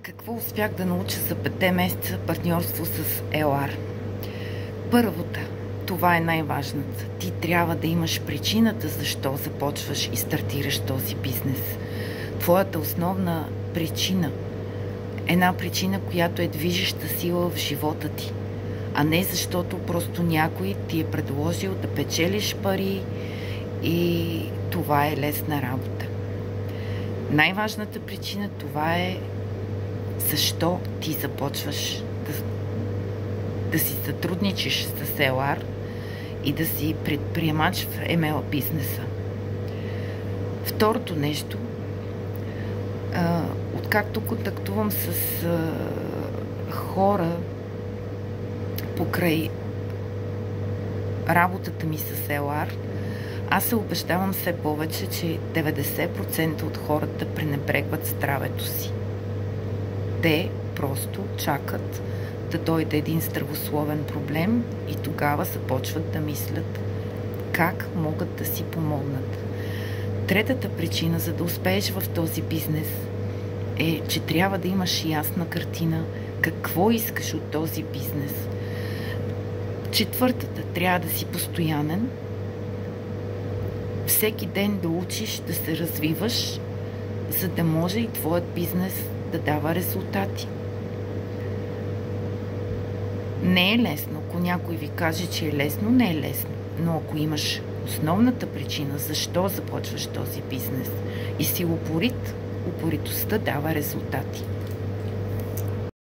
Какво успях да науча за 5 месеца партньорство с ЕОАР? Първата, това е най-важната. Ти трябва да имаш причината защо започваш и стартираш този бизнес. Твоята основна причина, една причина, която е движеща сила в живота ти, а не защото просто някой ти е предложил да печелиш пари и това е лесна работа. Най-важната причина това е защо ти започваш да си сътрудничиш с ЕОАР и да си предприемач в ML бизнеса. Второто нещо, откакто контактувам с хора покрай работата ми с ЕОАР, аз се убеждавам все повече, че 90% от хората пренебрегват здравето си. Те просто чакат да дойде един здравословен проблем и тогава започват да мислят как могат да си помогнат. Третата причина, за да успееш в този бизнес, е, че трябва да имаш ясна картина какво искаш от този бизнес. Четвъртата, трябва да си постоянен, всеки ден да учиш, да се развиваш, за да може и твоят бизнес да дава резултати. Не е лесно. Ако някой ви каже, че е лесно, не е лесно. Но ако имаш основната причина, защо започваш този бизнес и си упорит, упоритостта дава резултати.